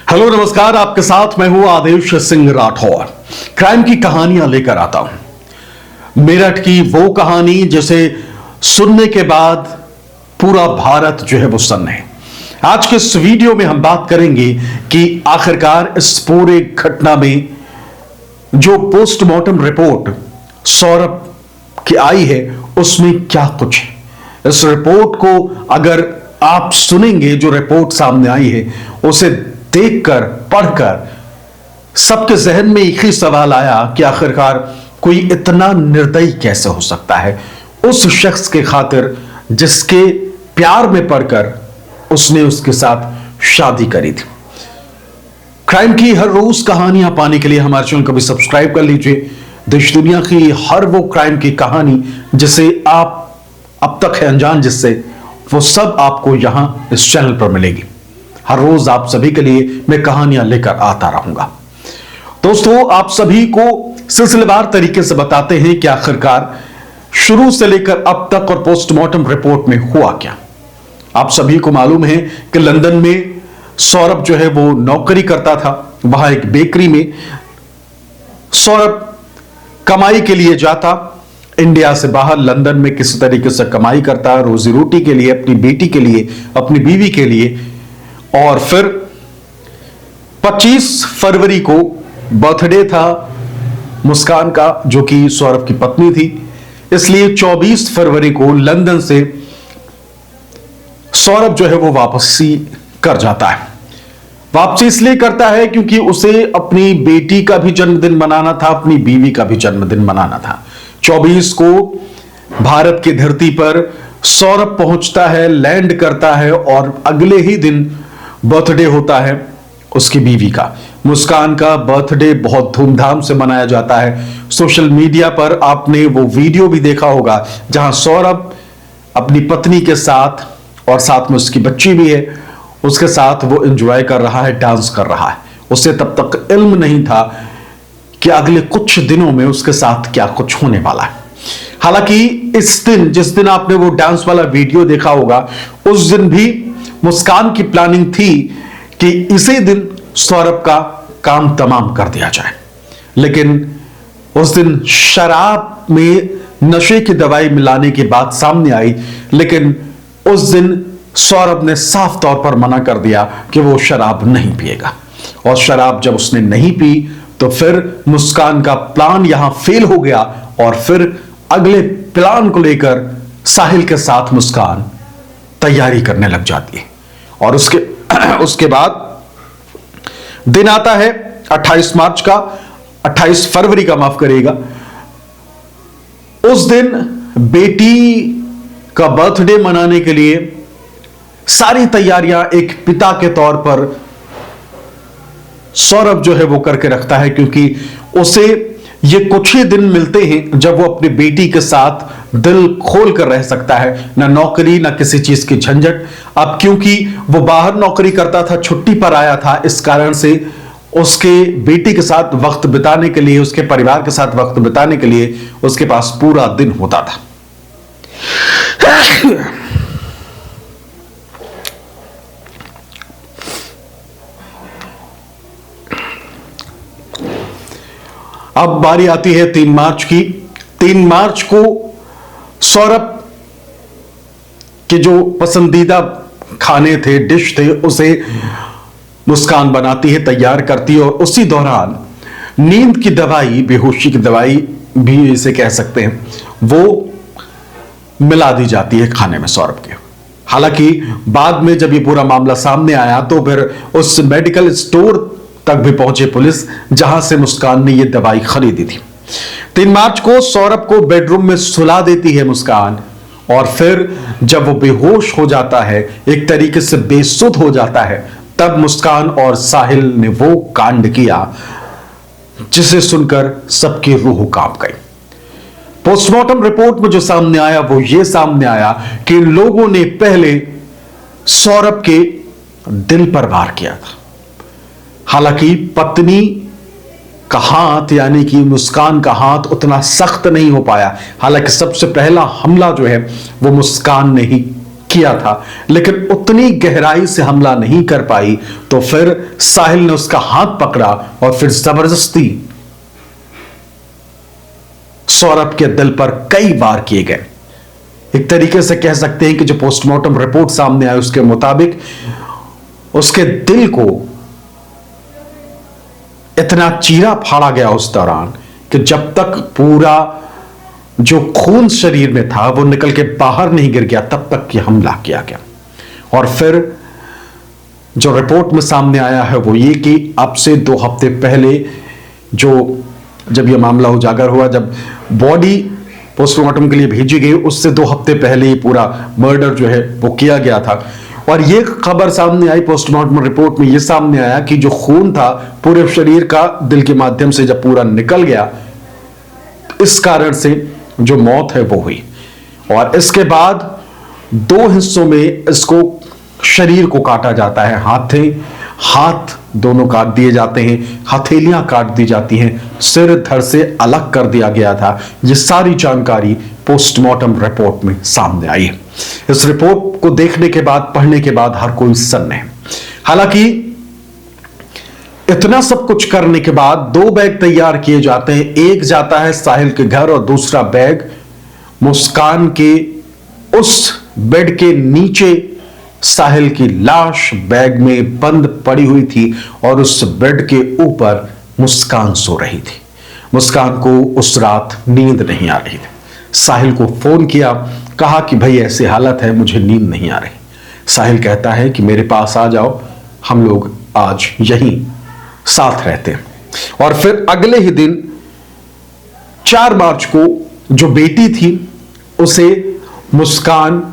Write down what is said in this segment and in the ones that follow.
Hello नमस्कार, आपके साथ मैं हूं आदेश सिंह राठौर। क्राइम की कहानियां लेकर आता हूं। मेरठ की वो कहानी जिसे सुनने के बाद पूरा भारत जो है वो सन्न है। आज के इस वीडियो में हम बात करेंगे कि आखिरकार इस पूरे घटना में जो पोस्टमार्टम रिपोर्ट सौरभ की आई है उसमें क्या कुछ है। इस रिपोर्ट को अगर आप सुनेंगे, जो रिपोर्ट सामने आई है उसे देखकर पढ़कर सबके जहन में एक ही सवाल आया कि आखिरकार कोई इतना निर्दयी कैसे हो सकता है उस शख्स के खातिर जिसके प्यार में पड़कर उसने उसके साथ शादी करी थी। क्राइम की हर रोज कहानियां पाने के लिए हमारे चैनल को भी सब्सक्राइब कर लीजिए। देश दुनिया की हर वो क्राइम की कहानी जिसे आप अब तक है अनजान जिससे, वो सब आपको यहां इस चैनल पर मिलेगी। हर रोज आप सभी के लिए मैं कहानियां लेकर आता रहूंगा। दोस्तों, आप सभी को सिलसिलेवार तरीके से बताते हैं कि आखिरकार शुरू से लेकर अब तक और पोस्टमार्टम रिपोर्ट में हुआ क्या। आप सभी को मालूम है कि लंदन में सौरभ जो है वो नौकरी करता था। वहां एक बेकरी में सौरभ कमाई के लिए जाता, इंडिया से बाहर लंदन में किसी तरीके से कमाई करता, रोजी रोटी के लिए, अपनी बेटी के लिए, अपनी बीवी के लिए। और फिर 25 फरवरी को बर्थडे था मुस्कान का, जो कि सौरभ की पत्नी थी। इसलिए 24 फरवरी को लंदन से सौरभ जो है वो वापसी कर जाता है। वापसी इसलिए करता है क्योंकि उसे अपनी बेटी का भी जन्मदिन मनाना था, अपनी बीवी का भी जन्मदिन मनाना था। 24 को भारत की धरती पर सौरभ पहुंचता है, लैंड करता है और अगले ही दिन बर्थडे होता है उसकी बीवी का। मुस्कान का बर्थडे बहुत धूमधाम से मनाया जाता है। सोशल मीडिया पर आपने वो वीडियो भी देखा होगा जहां सौरभ अपनी पत्नी के साथ और साथ में उसकी बच्ची भी है, उसके साथ वो एंजॉय कर रहा है, डांस कर रहा है। उसे तब तक इल्म नहीं था कि अगले कुछ दिनों में उसके साथ क्या कुछ होने वाला है। हालांकि इस दिन, जिस दिन आपने वो डांस वाला वीडियो देखा होगा, उस दिन भी मुस्कान की प्लानिंग थी कि इसी दिन सौरभ का काम तमाम कर दिया जाए। लेकिन उस दिन शराब में नशे की दवाई मिलाने की बात सामने आई, लेकिन उस दिन सौरभ ने साफ तौर पर मना कर दिया कि वो शराब नहीं पिएगा। और शराब जब उसने नहीं पी तो फिर मुस्कान का प्लान यहां फेल हो गया और फिर अगले प्लान को लेकर साहिल के साथ मुस्कान तैयारी करने लग जाती है। और उसके बाद दिन आता है 28 मार्च का, 28 फरवरी का, माफ करिएगा। उस दिन बेटी का बर्थडे मनाने के लिए सारी तैयारियां एक पिता के तौर पर सौरभ जो है वो करके रखता है, क्योंकि उसे ये कुछ ही दिन मिलते हैं जब वो अपनी बेटी के साथ दिल खोल कर रह सकता है। ना नौकरी, ना किसी चीज की झंझट। अब क्योंकि वो बाहर नौकरी करता था, छुट्टी पर आया था, इस कारण से उसके बेटी के साथ वक्त बिताने के लिए, उसके परिवार के साथ वक्त बिताने के लिए उसके पास पूरा दिन होता था। अब बारी आती है 3 मार्च की। 3 मार्च को सौरभ के जो पसंदीदा खाने थे, डिश थे, उसे मुस्कान बनाती है, तैयार करती है। और उसी दौरान नींद की दवाई, बेहोशी की दवाई भी इसे कह सकते हैं, वो मिला दी जाती है खाने में सौरभ के। हालांकि बाद में जब ये पूरा मामला सामने आया तो फिर उस मेडिकल स्टोर तक भी पहुंचे पुलिस, जहां से मुस्कान ने यह दवाई खरीदी थी। 3 मार्च को सौरभ को बेडरूम में सुला देती है मुस्कान। और फिर जब वो बेहोश हो जाता है, एक तरीके से बेसुध हो जाता है, तब मुस्कान और साहिल ने वो कांड किया जिसे सुनकर सबकी रूह कांप गई। पोस्टमार्टम रिपोर्ट में जो सामने आया वो ये सामने आया कि लोगों ने पहले सौरभ के दिल पर वार किया था। हालांकि पत्नी का हाथ, यानी कि मुस्कान का हाथ उतना सख्त नहीं हो पाया। हालांकि सबसे पहला हमला जो है वो मुस्कान ने ही किया था, लेकिन उतनी गहराई से हमला नहीं कर पाई। तो फिर साहिल ने उसका हाथ पकड़ा और फिर जबरदस्ती सौरभ के दिल पर कई बार किए गए। एक तरीके से कह सकते हैं कि जो पोस्टमार्टम रिपोर्ट सामने आई उसके मुताबिक उसके दिल को इतना चीरा फाड़ा गया उस दौरान कि जब तक पूरा जो खून शरीर में था वो निकल के बाहर नहीं गिर गया तब तक ये हमला किया गया। और फिर जो रिपोर्ट में सामने आया है वो ये कि अब से 2 हफ्ते पहले जब ये मामला उजागर हुआ, जब बॉडी पोस्टमार्टम के लिए भेजी गई, उससे 2 हफ्ते पहले ये पूरा मर्डर जो है वो किया गया था। और ये खबर सामने आई, पोस्टमार्टम रिपोर्ट में ये सामने आया कि जो खून था पूरे शरीर का दिल के माध्यम से जब पूरा निकल गया, इस कारण से जो मौत है वो हुई। और इसके बाद 2 हिस्सों में इसको शरीर को काटा जाता है। हाथ दोनों काट दिए जाते हैं, हथेलियां काट दी जाती हैं, सिर धड़ से अलग कर दिया गया था। ये सारी जानकारी पोस्टमार्टम रिपोर्ट में सामने आई है। इस रिपोर्ट को देखने के बाद, पढ़ने के बाद हर कोई सन्न है। हालांकि इतना सब कुछ करने के बाद 2 बैग तैयार किए जाते हैं। एक जाता है साहिल के घर और दूसरा बैग मुस्कान के उस बेड के नीचे। साहिल की लाश बैग में बंद पड़ी हुई थी और उस बेड के ऊपर मुस्कान सो रही थी। मुस्कान को उस रात नींद नहीं आ रही थी। साहिल को फोन किया, कहा कि भाई ऐसी हालत है, मुझे नींद नहीं आ रही। साहिल कहता है कि मेरे पास आ जाओ, हम लोग आज यहीं साथ रहते हैं। और फिर अगले ही दिन 4 मार्च को जो बेटी थी उसे मुस्कान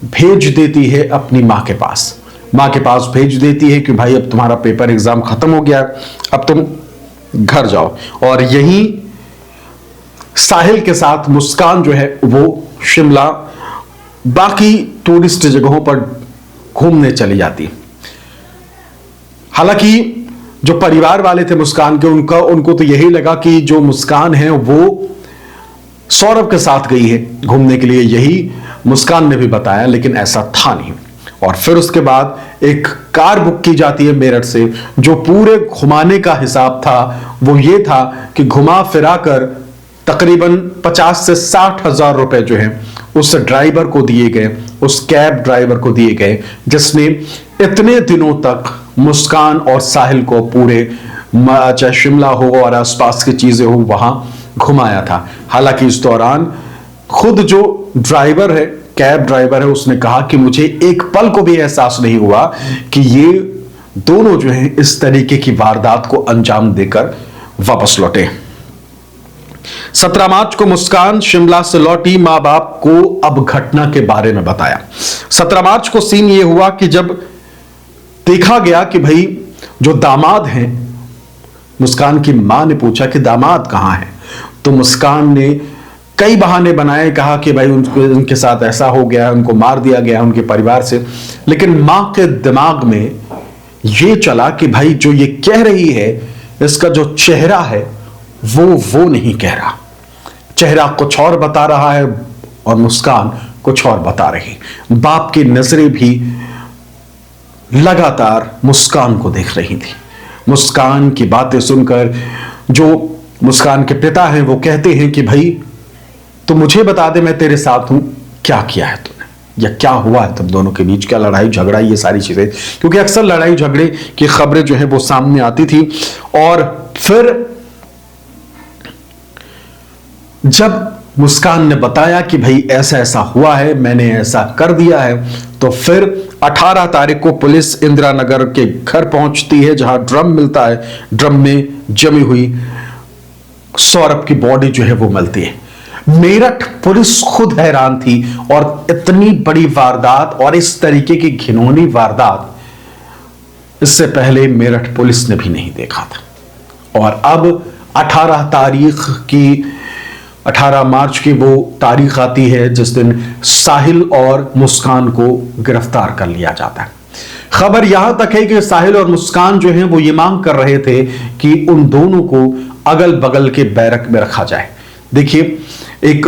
भेज देती है अपनी मां के पास। मां के पास भेज देती है कि भाई अब तुम्हारा पेपर एग्जाम खत्म हो गया, अब तुम घर जाओ। और यहीं साहिल के साथ मुस्कान जो है वो शिमला बाकी टूरिस्ट जगहों पर घूमने चली जाती। हालांकि जो परिवार वाले थे मुस्कान के, उनको तो यही लगा कि जो मुस्कान है वो सौरभ के साथ गई है घूमने के लिए, यही मुस्कान ने भी बताया, लेकिन ऐसा था नहीं। और फिर उसके बाद एक कार बुक की जाती है मेरठ से। जो पूरे घुमाने का हिसाब था वो ये था कि घुमा फिरा कर तकरीबन 50 से 60 हजार रुपए जो है उस ड्राइवर को दिए गए, उस कैब ड्राइवर को दिए गए, जिसने इतने दिनों तक मुस्कान और साहिल को पूरे चाहे शिमला हो और आसपास की चीजें हो वहां घुमाया था। हालांकि इस दौरान खुद जो ड्राइवर है, कैब ड्राइवर है, उसने कहा कि मुझे एक पल को भी एहसास नहीं हुआ कि ये दोनों जो हैं इस तरीके की वारदात को अंजाम देकर वापस लौटे। 17 मार्च को मुस्कान शिमला से लौटी। मां बाप को अब घटना के बारे में बताया। 17 मार्च को सीन ये हुआ कि जब देखा गया कि भाई जो दामाद हैं, मुस्कान की मां ने पूछा कि दामाद कहां है, तो मुस्कान ने कई बहाने बनाए, कहा कि भाई उनके साथ ऐसा हो गया, उनको मार दिया गया उनके परिवार से। लेकिन मां के दिमाग में ये चला कि भाई जो ये कह रही है इसका जो चेहरा है वो नहीं कह रहा, चेहरा कुछ और बता रहा है और मुस्कान कुछ और बता रही। बाप की नजरें भी लगातार मुस्कान को देख रही थी। मुस्कान की बातें सुनकर जो मुस्कान के पिता हैं वो कहते हैं कि भाई तो मुझे बता दे, मैं तेरे साथ हूं, क्या किया है तूने या क्या हुआ है तुम दोनों के बीच, क्या लड़ाई झगड़ा, ये सारी चीजें, क्योंकि अक्सर लड़ाई झगड़े की खबरें जो है वो सामने आती थी। और फिर जब मुस्कान ने बताया कि भाई ऐसा ऐसा हुआ है, मैंने ऐसा कर दिया है, तो फिर 18 तारीख को पुलिस इंदिरा नगर के घर पहुंचती है जहां ड्रम मिलता है। ड्रम में जमी हुई सौरभ की बॉडी जो है वो मिलती है। मेरठ पुलिस खुद हैरान थी और इतनी बड़ी वारदात और इस तरीके की घिनौनी वारदात इससे पहले मेरठ पुलिस ने भी नहीं देखा था। और अब 18 मार्च की वो तारीख आती है जिस दिन साहिल और मुस्कान को गिरफ्तार कर लिया जाता है। खबर यहां तक है कि साहिल और मुस्कान जो हैं वो ये मांग कर रहे थे कि उन दोनों को अगल बगल के बैरक में रखा जाए। देखिए, एक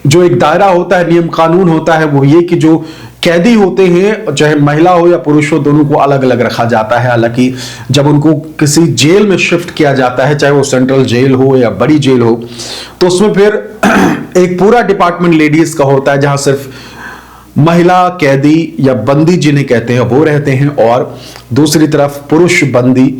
जो एक दायरा होता है, नियम कानून होता है, वो ये कि जो कैदी होते हैं, चाहे महिला हो या पुरुष हो, दोनों को अलग अलग रखा जाता है। हालांकि जब उनको किसी जेल में शिफ्ट किया जाता है, चाहे वो सेंट्रल जेल हो या बड़ी जेल हो, तो उसमें फिर एक पूरा डिपार्टमेंट लेडीज का होता है, जहां सिर्फ महिला कैदी या बंदी जिन्हें कहते हैं वो रहते हैं, और दूसरी तरफ पुरुष बंदी,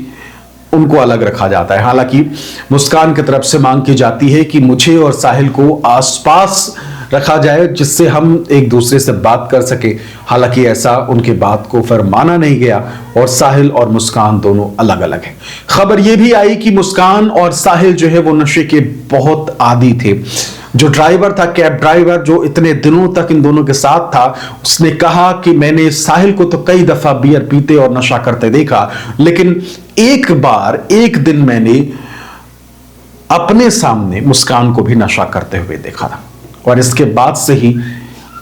उनको अलग रखा जाता है। हालांकि मुस्कान की तरफ से मांग की जाती है कि मुझे और साहिल को आसपास रखा जाए, जिससे हम एक दूसरे से बात कर सके। हालांकि ऐसा उनके बात को फिर माना नहीं गया और साहिल और मुस्कान दोनों अलग अलग हैं। खबर यह भी आई कि मुस्कान और साहिल जो है वो नशे के बहुत आदी थे। जो ड्राइवर था, कैब ड्राइवर, जो इतने दिनों तक इन दोनों के साथ था, उसने कहा कि मैंने साहिल को तो कई दफा बियर पीते और नशा करते देखा, लेकिन एक बार एक दिन मैंने अपने सामने मुस्कान को भी नशा करते हुए देखा था। और इसके बाद से ही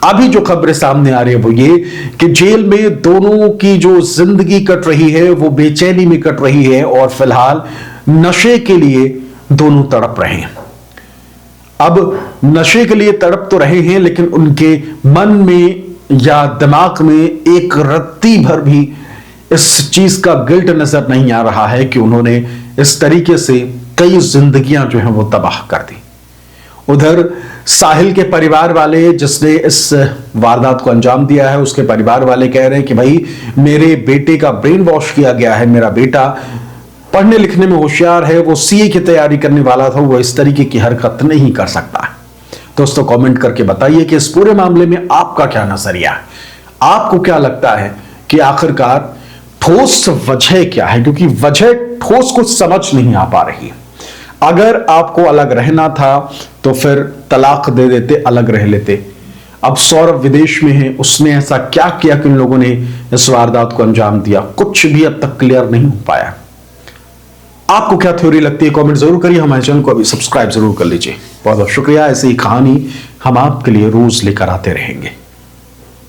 अभी जो खबरें सामने आ रही है वो ये कि जेल में दोनों की जो जिंदगी कट रही है वो बेचैनी में कट रही है, और फिलहाल नशे के लिए दोनों तड़प रहे हैं। अब नशे के लिए तड़प तो रहे हैं, लेकिन उनके मन में या दिमाग में एक रत्ती भर भी इस चीज का गिल्ट नजर नहीं आ रहा है कि उन्होंने इस तरीके से कई जिंदगियां जो हैं वो तबाह कर दी। उधर साहिल के परिवार वाले, जिसने इस वारदात को अंजाम दिया है, उसके परिवार वाले कह रहे हैं कि भाई मेरे बेटे का ब्रेन वॉश किया गया है, मेरा बेटा पढ़ने लिखने में होशियार है, वो सीए की तैयारी करने वाला था, वो इस तरीके की हरकत नहीं कर सकता। दोस्तों कमेंट करके बताइए कि इस पूरे मामले में आपका क्या नजरिया है। आपको क्या लगता है कि आखिरकार ठोस वजह क्या है, क्योंकि वजह ठोस कुछ समझ नहीं आ पा रही। अगर आपको अलग रहना था तो फिर तलाक दे देते, अलग रह लेते। अब सौरभ विदेश में है, उसने ऐसा क्या किया कि इन लोगों ने इस वारदात को अंजाम दिया, कुछ भी अब तक क्लियर नहीं हो पाया। आपको क्या थ्योरी लगती है, कमेंट जरूर करिए। हमारे चैनल को अभी सब्सक्राइब जरूर कर लीजिए। बहुत बहुत शुक्रिया। ऐसी ही कहानी हम आपके लिए रोज लेकर आते रहेंगे।